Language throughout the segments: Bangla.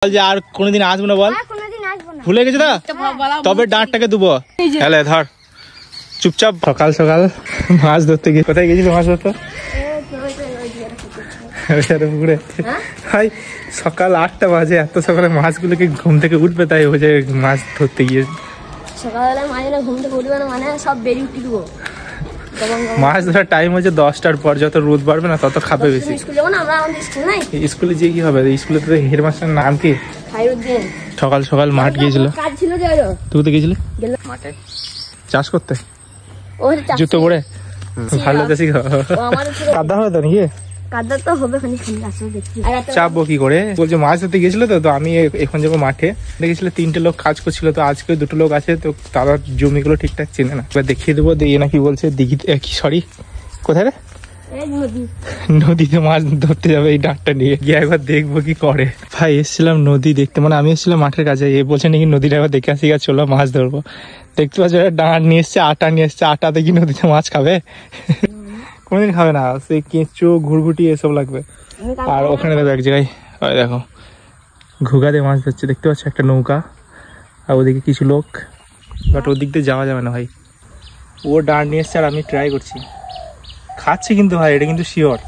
আর কোনোদিন আসবো না বল, ভুলে গেছে না, তবে ডাঁটটাকে দেবো। হ্যালে ধর চুপচাপ। সকাল সকাল মাছ ধরতে গিয়ে কোথায় গেছিল মাছ ধরতে? পুকুরে। ভাই সকাল 8টা বাজে, এত সকালে মাছগুলোকে ঘুম থেকে উঠবে তাই হয়ে যায় মাছ ধরতে গিয়েছি। সকালবেলা মাছ ঘুম থেকে উঠবে না মানে সব বেরিয়ে উঠে দেবো। মাছ ধরার টাইম হচ্ছে 10টার পর, যত রোদ বাড়বে না তত খাবে বেশি। স্কুলে যে কি হবে, স্কুলে তো হেডমাস্টারের নাম কি? সকাল সকাল মাঠ গিয়েছিল। তুই তো গেছিলি মাঠে চাষ করতে, জুতো পরে ভালো চাষি। কাদা হবে তো নাকি? চাপবো কি করে? বলছে মাছ ধরতে গেছিল তো আমি এখন যাবো মাঠে। দেখেছিল 3টে লোক কাজ করছিল, তো আজকে 2টো লোক আছে, তো তারা জমিগুলো ঠিকঠাক চেনে না। এবার দেখিয়ে দেবো। দিয়ে নাকি বলছে দিঘিতে, কি সরি কোথায় রে, নদীতে মাছ ধরতে যাবে এই ডাঁটটা নিয়ে গিয়ে, একবার দেখবো কি করে। ভাই এসেছিলাম নদী দেখতে, মানে আমি এসেছিলাম মাঠের কাছে, এ বলছে নাকি নদীটা একবার দেখে আসি, চলো মাছ ধরবো। দেখতে পাচ্ছি ডাঁট নিয়ে এসছে, আটা নিয়ে এসছে, আটা দেখি নদীতে মাছ খাবে? কোনোদিন খাবে না, সেই কেঁচো ঘুরঘুটি এসব লাগবে। আর ওখানে দেখো এক জায়গায়, ওই দেখো ঘুগা দিয়ে মাছ ধরছে, দেখতে পাচ্ছ একটা নৌকা, আর ওদিকে কিছু লোক, বাট ওদিক দিয়ে যাওয়া যাবে না ভাই। ও ডাঁট নিয়ে এসছে আর আমি ট্রাই করছি, খাচ্ছি কিন্তু ভাই, এটা কিন্তু শিওর।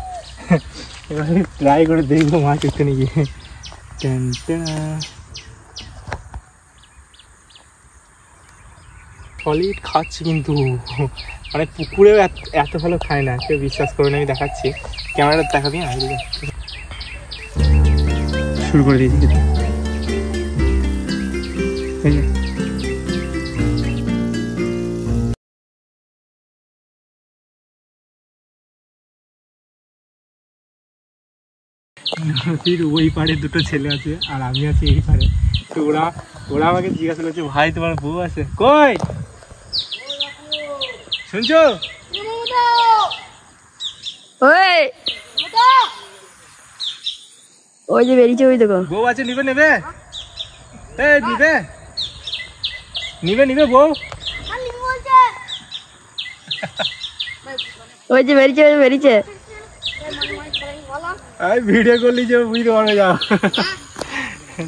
এবার ট্রাই করে দেখবো মাছ উঠতে নিয়ে গিয়ে। সলিড খাচ্ছি কিন্তু, মানে পুকুরেও এত ভালো খায় না, কেউ বিশ্বাস করে না। আমি দেখাচ্ছি, ক্যামেরাটা দেখাবি না? শুরু করে দিয়েছি কিন্তু। নদীর ওই পারে 2টো ছেলে আছে আর আমি আছি এই পারে। তো ওরা আমাকে জিজ্ঞাসা করছে, ভাই তোমার বউ আছে কই, শুনছো? ওই যে বেরিয়েছে, ওই দেখো বউ আছে, নিবে নেবে নিবে নিবে বউ। ওই যে বেরিয়েছে। ভিডিও করলি যে বুঝতে পারবে, যাও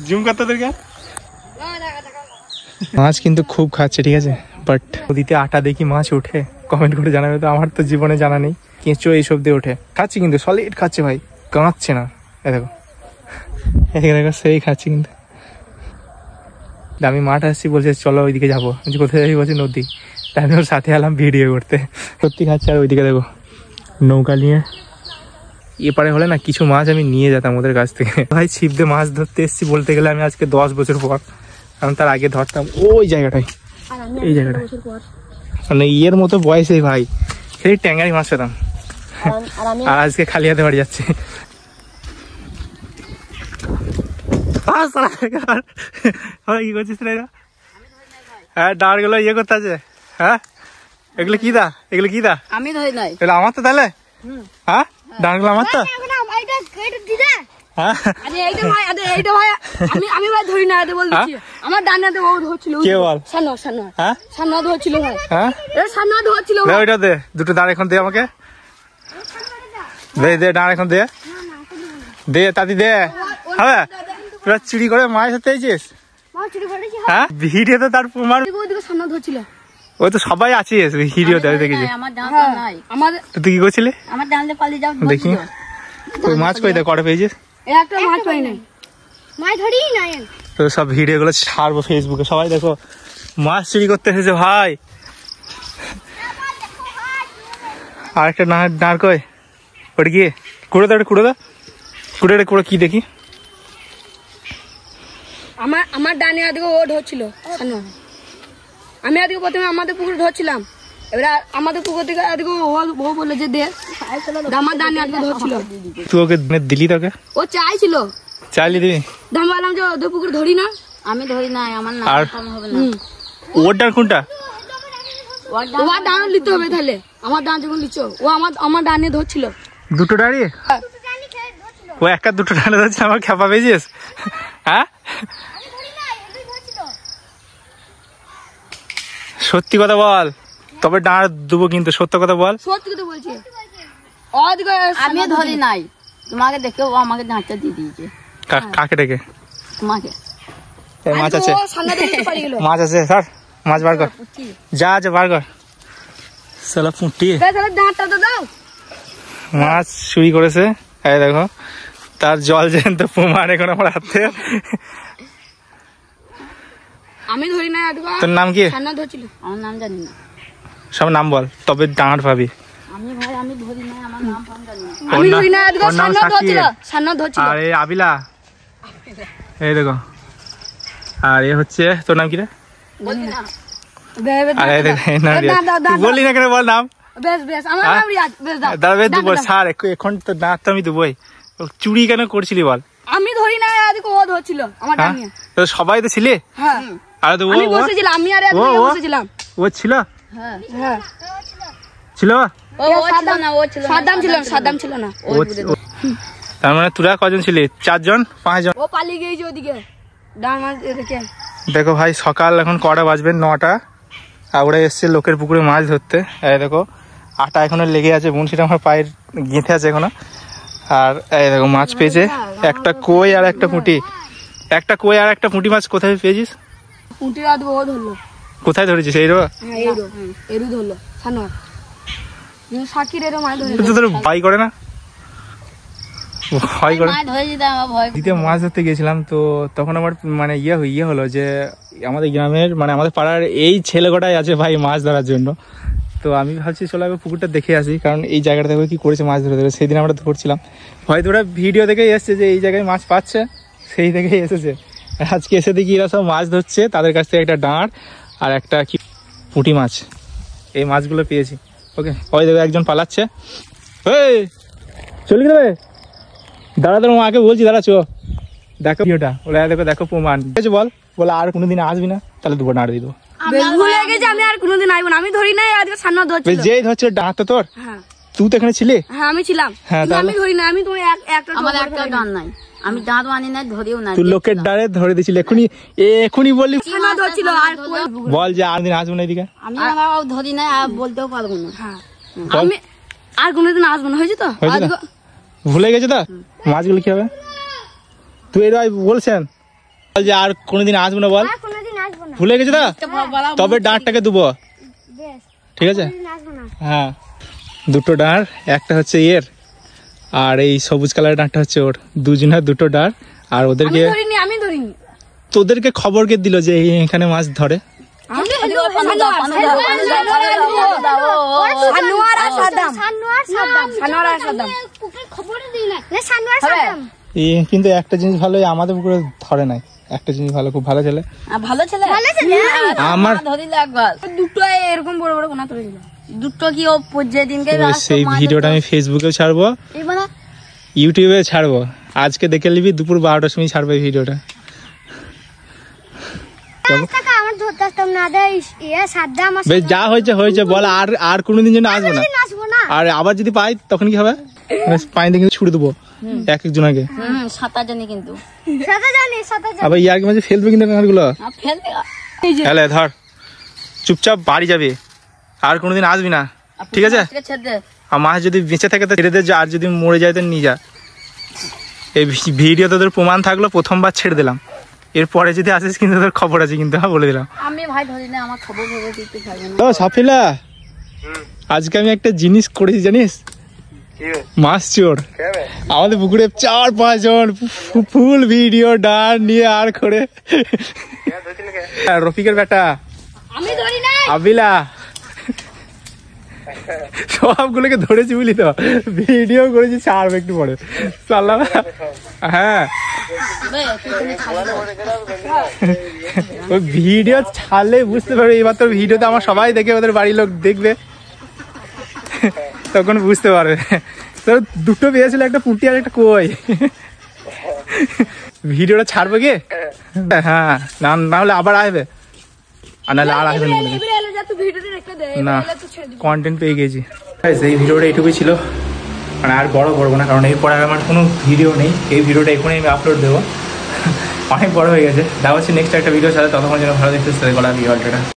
জুম করতে তোকে। মাছ কিন্তু খুব খাচ্ছে, ঠিক আছে, বাট নদীতে আটা দেখি মাছ ওঠে, কমেন্ট করে জানাবে তো। আমার তো জীবনে জানা নেই, কেঁচো এইসব দিয়ে ওঠে। খাচ্ছি কিন্তু সলিড খাচ্ছে ভাই, কাঁদছে না। এ দেখো দেখো সেই খাচ্ছি কিন্তু। আমি মাঠ আসছি, বলছে চলো ওইদিকে যাবো। কোথায় যাবি? বলছে নদী। তাই আমি ওর সাথে এলাম ভিডিও করতে। সত্যি খাচ্ছে। আর ওইদিকে দেখো নৌকা নিয়ে এপারে হলে না কিছু মাছ আমি নিয়ে যেতাম ওদের কাছ থেকে। ভাই ছিপ দিয়ে মাছ ধরতে এসছি বলতে গেলে আমি আজকে 10 বছর পর, আমি তার আগে ধরতাম ওই জায়গাটায়, এই জায়গাটায়, মানে ইয়ের মতো বয়সে ভাই সেই ট্যাঙ্গারি মাছ পেতাম। আর আজকে খালি হাতে বাড়ি যাচ্ছে। কি করছিস রে? হ্যাঁ ডাঁড় গুলো ইয়ে করতে আছে। হ্যাঁ এগুলো কি দা? আমি ধরি নাই, আমার তো তাহলে। হ্যাঁ ডাঁড় গুলো আমার তো। আমি ভাই ধরি না, আমার ডানে ধরছিল। কে বল? সান্না ধরছিল ভাই। হ্যাঁ সান্না ধরছিল। ওইটা দে, 2টো দাঁড় এখন দে আমাকে, দে ডাঁড় এখন দে তাতি দে। হ্যাঁ তোরা চুরি করে মাছ ধরতে চাইছিস? হ্যাঁ ভিডিও তো তার প্রমাণ। সান্না ধরছিল, ওই তো সবাই আছিস ভিডিওতে দেখেছি। তুই কি করছিলি? দেখি ওই মাছ কই কটা পেয়েছিস? তো সব ভিডিও গুলো ছাড়বো ফেসবুকে, সবাই দেখো মাছ চুরি করতে এসেছে ভাই। আর একটা ডাঁড় কই, ওটা গিয়ে কুড়ে দাও, কুড়ে কি দেখি? আমার ডানে আদিকে ও ধরছিল, আমি আদিকে প্রথমে আমাদের পুকুরে ধরছিলাম, এবার আমাদের পুকুর থেকে আদিকে ও বলে যে দে, আমার ডানে আদিকে ধরছিল। তুই ওকে দিলি? তোকে ও চাইছিল, চাইলি দিবি? আমি বললাম যে ওদের পুকুরে ধরি না, আমি ধরি না, আমার না হবে না। ওর ডান কোনটা? ওর ডান নিতে হবে তাহলে, আমার ডান যখন নিচ্ছ ও আমার ডানে ধরছিল। 2টো দাঁড়িয়ে ও একটা 2টো ডানে ধরছে, আমার খেপা পেয়েছিস? হ্যাঁ সত্যি কথা বল, তবে ডাঁড় দেবো কিন্তু, সত্য কথা বল। সত্যি কথা বলছি, আমি ধরি নাই, তোমাকে দেখে ও আমাকে ডাঁটটা দিয়ে দিয়েছে। কাকে ডেকে? মাছ আছে, সান্না দেখতে পারি গেল মাছ আছে স্যার, মাছ বার কর, যা আছে বার কর। সালা পুঁটি দাঁতটা তো দাও। মাছ চুরি করেছে, এই দেখো তার জল জ্যান্ত প্রমাণ এখন আমার হাতে। আমি ধরি না। তোর নাম কি? সান্না ধরছিল। আমার নাম জানি না। সব নাম বল, তবে ডাঙার পাবি। আমি ধরি না, আমার নাম জানি না। আমি ধরি না, সান্না ধরছিল, সান্না ধরছিল। আর এই আবিলা, এই দেখো। আর এ হচ্ছে, তোর নাম কি রে? বলি না। বললি না কেন, বল নাম। বেশ বেশ, আমার নাম রিয়াজ। বেশ দাও। দাঁড়াবে দেবো স্যার, এখন তো দাঁত তো আমি দেবোই। চুরি কেন করছিলি বল? আমি ধরি না, আজকে ও ধরছিল আমার ডান নিয়ে। তো সবাই তো ছিলে? হ্যাঁ। আরে তো আমি বসেছিলাম, আমি আর আজকে বসেছিলাম। ও ছিল? হ্যাঁ হ্যাঁ ছিল। ও ছিল না, ও ছিল। সাদ্দাম ছিল না। তার মানে তোরা কজন ছিলি? 4 জন 5 জন? ও পালিয়ে গিয়েছে ওদিকে ডান মাছ এদিকে। দেখো ভাই, সকাল এখন কটা বাজবে? 9টা। আর ওরা এসছে লোকের পুকুরে মাছ ধরতে। এই দেখো আটা এখনো লেগে আছে, বনশিটা আমার পায়ের গেঁথে আছে এখনো। আর এই দেখো মাছ পেয়েছে, একটা কই আর একটা পুঁটি। একটা কই আর একটা পুঁটি মাছ কোথায় পেয়েছিস? পুঁটি আদ ও ধরলো। কোথায় ধরেছিস? এই রো? হ্যাঁ এই রো, এরু ধরলো সানোয়ার। সাকির এরো মাছ ধরে। তোদের ভয় করে না? ভয় করে? মাছ ধরে দিতে আমার ভয়। দ্বিতীয় মাছ ধরতে গেছিলাম, তো তখন আমার মানে ইয়ে হলো যে আমাদের গ্রামের মানে আমাদের পাড়ার এই ছেলে কটাই আছে ভাই মাছ ধরার জন্য। তো আমি ভাবছি চলো আগে পুকুরটা দেখে আসি, কারণ এই জায়গাটা দেখো কি করেছে মাছ ধরে ধরে। সেই দিন আমরা ধরছিলাম, হয়তো ওরা ভিডিও দেখেই এসছে যে এই জায়গায় মাছ পাচ্ছে, সেই দেখেই এসেছে। আজকে এসে দেখি এরা সব মাছ ধরছে, তাদের কাছ থেকে একটা ডাঁড় আর একটা কি পুঁটি মাছ, এই মাছগুলো পেয়েছি। ওকে, ওই দেখো একজন পালাচ্ছে। এই চলে যাবে, দাঁড়া দাঁড়া, আগে বলছি দাঁড়া, চো দেখো ভিডিওটা। ওরা দেখো দেখো প্রমাণ ঠিক আছে। বল বলে আর কোনোদিন আসবি না, তাহলে দুটো নাড় দিব। আমি আর কোনোদিন আইব না, আমি ধরি নাই, আজকে সান্না ধরছিল। যেই ধরছে ডাঁট তো তোর। হ্যাঁ তুই তো এখানে ছিলি। হ্যাঁ আমি ছিলাম। হ্যাঁ আমি ধরি না, আমি তোমার একটা আমার একটা ডান নাই, আমি দাঁত আনি না, ধরিও না। তুই লোকের ডাঁড়ে ধরে দিছিলি, এখনই বললি সান্না ধরছিল। আর বল যে আর দিন আসবো না এদিকে। আমি ধরি না, আর বলতেও পারবো না। হ্যাঁ আমি আর কোনোদিন আসবো না, হয়েছে তো? ভুলে গেছে তো মাছগুলো কি হবে? তুই এর বলছেন বল যে আর কোনোদিন আসবো না, বল ভুলে গেছে তো? তবে ডাঁটটাকে দেবো, ঠিক আছে? হ্যাঁ, দুটো ডাঁড়, একটা হচ্ছে এর আর এই সবুজ কালারের ডাঁটটা হচ্ছে ওর। দুজনের দুটো ডাঁড়। আর ওদেরকে আমি ধরিনি। তোদেরকে খবর কে দিল যে এখানে মাছ ধরে? কিন্তু একটা জিনিস ভালো, আমাদের পুকুরে ধরে নাই। একটা জিনিস ভালো, খুব ভালো ছেলে, ভালো ছেলে। আমার ধরিলে একবার দুটো এরকম বড় বড় কোনা ধরেছিল। দুটো কি ও যেদিনকে সেই ভিডিওটা আমি ফেসবুকেও ছাড়বো, ইউটিউবে ছাড়বো। আজকে দেখে নিবি, দুপুর 12টার সময় ছাড়বো এই ভিডিওটা। যা হয়েছে হয়েছে, বল আর কোনোদিন যেন আসবো না। আর আবার যদি পাই তখন কি হবে? পানিতে কিন্তু ছুড়ে দেবো এক একজনকে। সাঁতার জানি কিন্তু, আবার ইয়ার মাঝে ফেলবে কিন্তু গুলো। হ্যাঁ ধর, চুপচাপ বাড়ি যাবে, আর কোনোদিন আসবি না, ঠিক আছে? আর মাছ যদি বেঁচে থাকে তো ছেড়ে দে, আর যদি মরে যায় তো নিয়ে যা। এই ভিডিও তোদের প্রমাণ থাকলো, প্রথমবার ছেড়ে দিলাম। এরপরে যদি আসিস কিন্তু তোর খবর আছে কিন্তু, বলে দিলাম। আমি ভাই ধরি না, আমার খবর দিতে পারবে না। ও সাফিলা, আজকে আমি একটা জিনিস করেছি জানিস? মাছ চোর। আমাদের পুকুরে 4-5 জন ফুল ভিডিও ডান নিয়ে আর করে। রফিকের বেটা আমি ধরি না, আবিলা সবগুলোকে ধরেছি বুঝলি তো, ভিডিও করেছি, ছাড়বো একটু পরে। চাল্লা। হ্যাঁ, ওই ভিডিও ছাড়লে বুঝতে পারবে। এবার তো ভিডিওতে আমার সবাই দেখে, ওদের বাড়ির লোক দেখবে, তখন বুঝতে পারবে। তো দুটো পেয়েছিল, একটা পুঁটি আর একটা কই। ভিডিওটা ছাড়বো কি? হ্যাঁ, না হলে আবার আসবে, আর নাহলে আর আসবে না। কন্টেন্ট পেয়ে গেছি। এই ভিডিওটা এইটুকুই ছিল, মানে আর বড় করবো না, কারণ এরপরে আমার কোনো ভিডিও নেই। এই ভিডিওটা এখনই আমি আপলোড দেবো, অনেক বড় হয়ে গেছে। দেখা হচ্ছে নেক্সট একটা ভিডিও সাথে, ততক্ষণ যেন ভালো দেখতে করা ভিডিওটা।